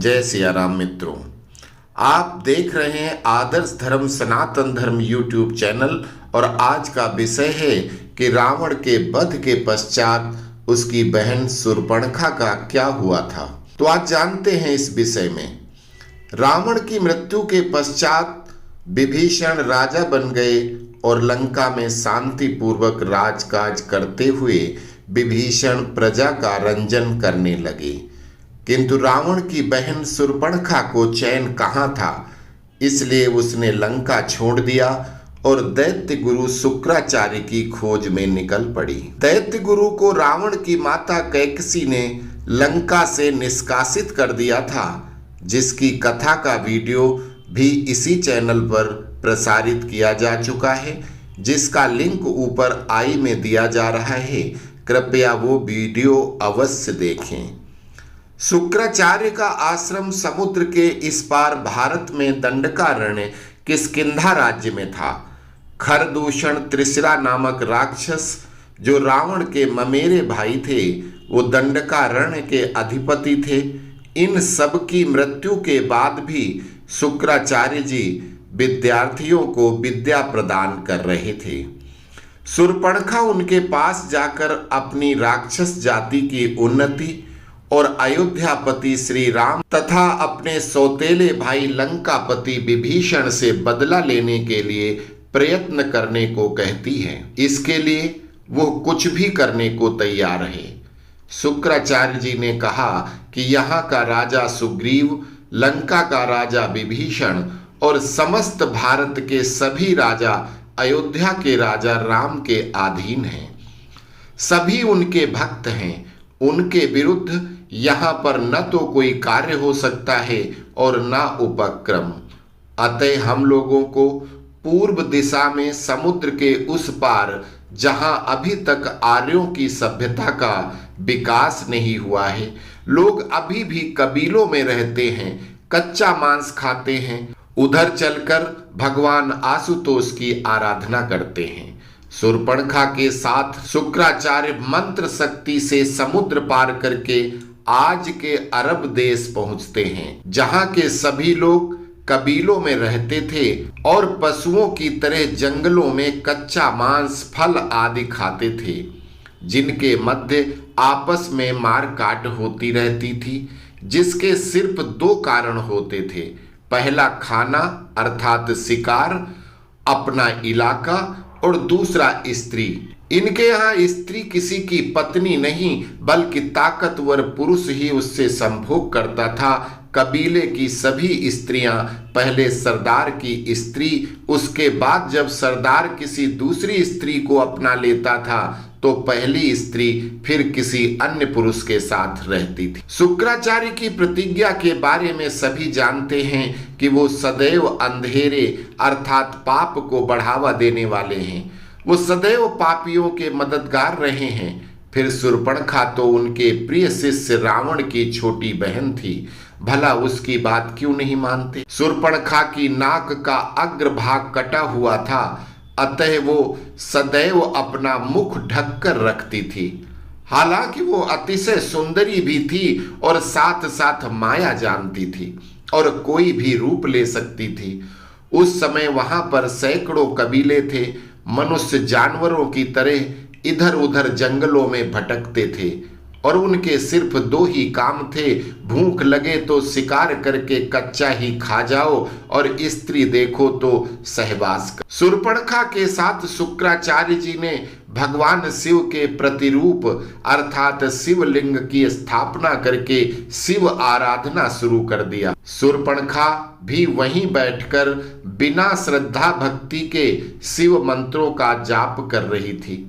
जय सिया राम मित्रों, आप देख रहे हैं आदर्श धर्म सनातन धर्म यूट्यूब चैनल। और आज का विषय है कि रावण के वध के पश्चात उसकी बहन शूर्पणखा का क्या हुआ था। तो आज जानते हैं इस विषय में। रावण की मृत्यु के पश्चात विभीषण राजा बन गए और लंका में शांति पूर्वक राजकाज करते हुए विभीषण प्रजा का रंजन करने लगे। किंतु रावण की बहन शूर्पणखा को चैन कहाँ था, इसलिए उसने लंका छोड़ दिया और दैत्य गुरु शुक्राचार्य की खोज में निकल पड़ी। दैत्य गुरु को रावण की माता कैकसी ने लंका से निष्कासित कर दिया था, जिसकी कथा का वीडियो भी इसी चैनल पर प्रसारित किया जा चुका है, जिसका लिंक ऊपर आई में दिया जा रहा है। कृपया वो वीडियो अवश्य देखें। शुक्राचार्य का आश्रम समुद्र के इस पार भारत में दंडकारण्य किष्किंधा राज्य में था। खरदूषण त्रिशिरा नामक राक्षस जो रावण के ममेरे भाई थे, वो दंडकारण्य के अधिपति थे। इन सब की मृत्यु के बाद भी शुक्राचार्य जी विद्यार्थियों को विद्या प्रदान कर रहे थे। शूर्पणखा उनके पास जाकर अपनी राक्षस जाति की उन्नति और अयोध्यापति श्री राम तथा अपने सौतेले भाई लंकापति विभीषण से बदला लेने के लिए प्रयत्न करने को कहती है। इसके लिए वो कुछ भी करने को तैयार है। शुक्राचार्य जी ने कहा कि यहाँ का राजा सुग्रीव, लंका का राजा विभीषण और समस्त भारत के सभी राजा अयोध्या के राजा राम के अधीन हैं। सभी उनके भक्त हैं। उनके विरुद्ध यहाँ पर न तो कोई कार्य हो सकता है और न उपक्रम। अतः हम लोगों को पूर्व दिशा में समुद्र के उस पार, जहाँ अभी तक आर्यों की सभ्यता का विकास नहीं हुआ है, लोग अभी भी कबीलों में रहते हैं, कच्चा मांस खाते हैं, उधर चलकर भगवान आशुतोष की आराधना करते हैं। शूर्पणखा के साथ शुक्राचार्य मंत्र शक्ति से समुद्र पार करके आज के अरब देश पहुंचते हैं, जहां के सभी लोग कबीलों में रहते थे और पशुओं की तरह जंगलों में कच्चा मांस, फल आदि खाते थे, जिनके मध्य आपस में मार काट होती रहती थी, जिसके सिर्फ दो कारण होते थे। पहला खाना अर्थात शिकार, अपना इलाका, और दूसरा स्त्री। इनके यहाँ स्त्री किसी की पत्नी नहीं बल्कि ताकतवर पुरुष ही उससे संभोग करता था। कबीले की सभी स्त्रियां पहले सरदार की स्त्री, उसके बाद जब सरदार किसी दूसरी स्त्री को अपना लेता था तो पहली स्त्री फिर किसी अन्य पुरुष के साथ रहती थी। शुक्राचार्य की प्रतिज्ञा के बारे में सभी जानते हैं कि वो सदैव अंधेरे अर्थात पाप को बढ़ावा देने वाले हैं। वो सदैव पापियों के मददगार रहे हैं। फिर शूर्पणखा तो उनके प्रिय शिष्य रावण की छोटी बहन थी, भला उसकी बात क्यों नहीं मानते। शूर्पणखा की नाक का अग्रभाग कटा हुआ था, अतः वो सदैव अपना मुख ढककर रखती थी। हालांकि वो अतिशय सुंदरी भी थी और साथ साथ माया जानती थी और कोई भी रूप ले सकती थी। उस समय वहां पर सैकड़ों कबीले थे। मनुष्य जानवरों की तरह इधर उधर जंगलों में भटकते थे और उनके सिर्फ दो ही काम थे, भूख लगे तो शिकार करके कच्चा ही खा जाओ और स्त्री देखो तो सहवास कर। शूर्पणखा के साथ शुक्राचार्य जी ने भगवान शिव के प्रतिरूप अर्थात शिवलिंग की स्थापना करके शिव आराधना शुरू कर दिया। शूर्पणखा भी वहीं बैठकर बिना श्रद्धा भक्ति के शिव मंत्रों का जाप कर रही थी।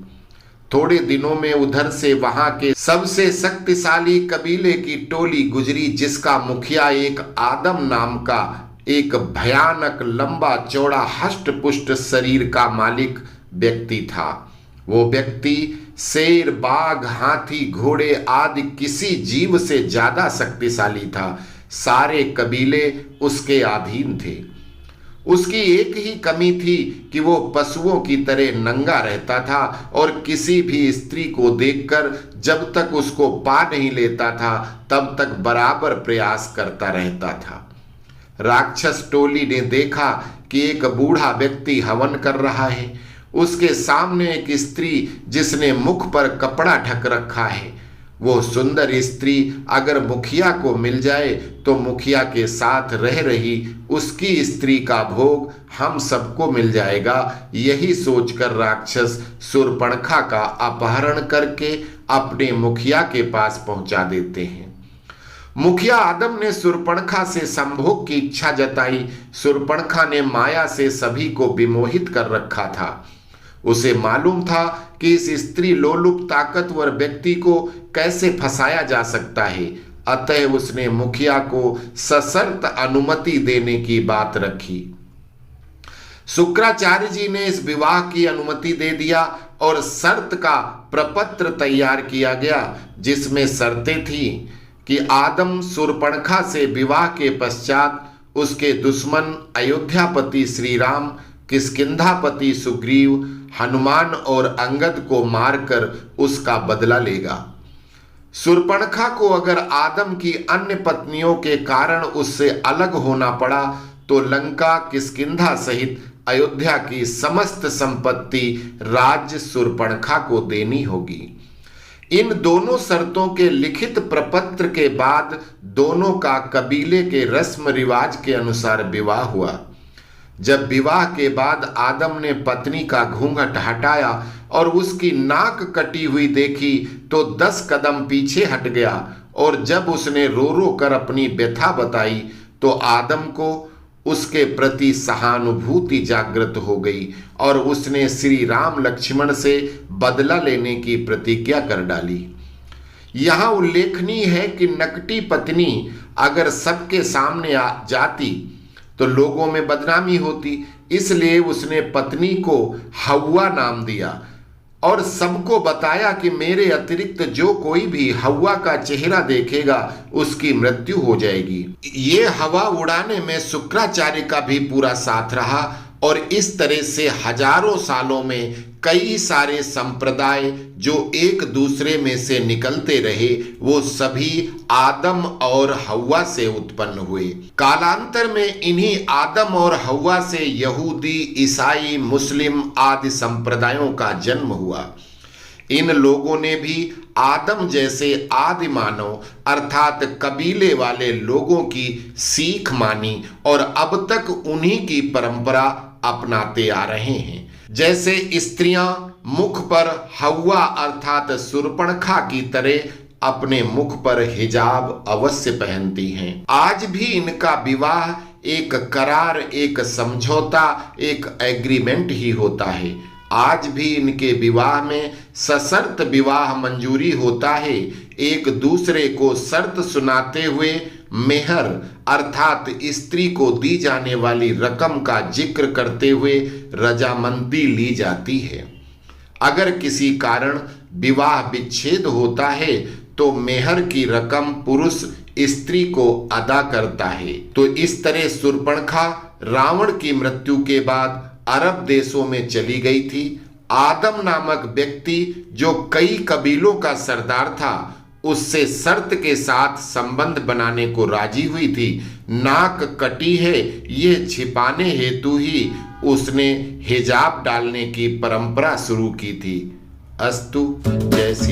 थोड़े दिनों में उधर से वहां के सबसे शक्तिशाली कबीले की टोली गुजरी, जिसका मुखिया एक आदम नाम का एक भयानक लंबा चौड़ा हष्ट पुष्ट शरीर का मालिक व्यक्ति था। वो व्यक्ति शेर, बाघ, हाथी, घोड़े आदि किसी जीव से ज्यादा शक्तिशाली था। सारे कबीले उसके अधीन थे। उसकी एक ही कमी थी कि वो पशुओं की तरह नंगा रहता था और किसी भी स्त्री को देखकर जब तक उसको पा नहीं लेता था तब तक बराबर प्रयास करता रहता था। राक्षस टोली ने देखा कि एक बूढ़ा व्यक्ति हवन कर रहा है। उसके सामने एक स्त्री जिसने मुख पर कपड़ा ढक रखा है। वो सुंदर स्त्री अगर मुखिया को मिल जाए तो मुखिया के साथ रह रही उसकी स्त्री का भोग हम सबको मिल जाएगा। यही सोचकर राक्षस शूर्पणखा का अपहरण करके अपने मुखिया के पास पहुंचा देते हैं। मुखिया आदम ने शूर्पणखा से संभोग की इच्छा जताई। शूर्पणखा ने माया से सभी को विमोहित कर रखा था। उसे मालूम था कि इस स्त्री लोलुप ताकतवर व्यक्ति को कैसे फंसाया जा सकता है, अतः उसने मुखिया को सशर्त अनुमति देने की बात रखी। शुक्राचार्य जी ने इस विवाह की अनुमति दे दिया और शर्त का प्रपत्र तैयार किया गया, जिसमें शर्तें थी कि आदम शूर्पणखा से विवाह के पश्चात उसके दुश्मन अयोध्यापति श्री राम, किष्किंधापति सुग्रीव, हनुमान और अंगद को मारकर उसका बदला लेगा। शूर्पणखा को अगर आदम की अन्य पत्नियों के कारण उससे अलग होना पड़ा तो लंका, किष्किंधा सहित अयोध्या की समस्त संपत्ति राज्य शूर्पणखा को देनी होगी। इन दोनों शर्तों के लिखित प्रपत्र के बाद दोनों का कबीले के रस्म रिवाज के अनुसार विवाह हुआ। जब विवाह के बाद आदम ने पत्नी का घूंघट हटाया और उसकी नाक कटी हुई देखी तो 10 कदम पीछे हट गया, और जब उसने रो रो कर अपनी व्यथा बताई तो आदम को उसके प्रति सहानुभूति जागृत हो गई और उसने श्री राम लक्ष्मण से बदला लेने की प्रतिज्ञा कर डाली। यहाँ उल्लेखनीय है कि नकटी पत्नी अगर सबके सामने आ जाती तो लोगों में बदनामी होती, इसलिए उसने पत्नी को हव्वा नाम दिया और सबको बताया कि मेरे अतिरिक्त जो कोई भी हव्वा का चेहरा देखेगा उसकी मृत्यु हो जाएगी। ये हवा उड़ाने में शुक्राचार्य का भी पूरा साथ रहा और इस तरह से हजारों सालों में कई सारे संप्रदाय जो एक दूसरे में से निकलते रहे वो सभी आदम और हव्वा से उत्पन्न हुए। कालांतर में इन्हीं आदम और हव्वा से यहूदी, ईसाई, मुस्लिम आदि संप्रदायों का जन्म हुआ। इन लोगों ने भी आदम जैसे आदि मानव अर्थात कबीले वाले लोगों की सीख मानी और अब तक उन्हीं की परंपरा अपनाते आ रहे हैं। जैसे स्त्रियां मुख पर हव्वा अर्थात शूर्पणखा की तरह अपने मुख पर हिजाब अवश्य पहनती हैं। आज भी इनका विवाह एक करार, एक समझौता, एक एग्रीमेंट ही होता है। आज भी इनके विवाह में सशर्त विवाह मंजूरी होता है। एक दूसरे को शर्त सुनाते हुए मेहर अर्थात स्त्री को दी जाने वाली रकम का जिक्र करते हुए रजामंदी ली जाती है। अगर किसी कारण विवाह विच्छेद होता है तो मेहर की रकम पुरुष स्त्री को अदा करता है। तो इस तरह शूर्पणखा रावण की मृत्यु के बाद अरब देशों में चली गई थी। आदम नामक व्यक्ति जो कई कबीलों का सरदार था उससे शर्त के साथ संबंध बनाने को राजी हुई थी। नाक कटी है ये छिपाने हेतु ही उसने हिजाब डालने की परंपरा शुरू की थी। अस्तु, जय श्री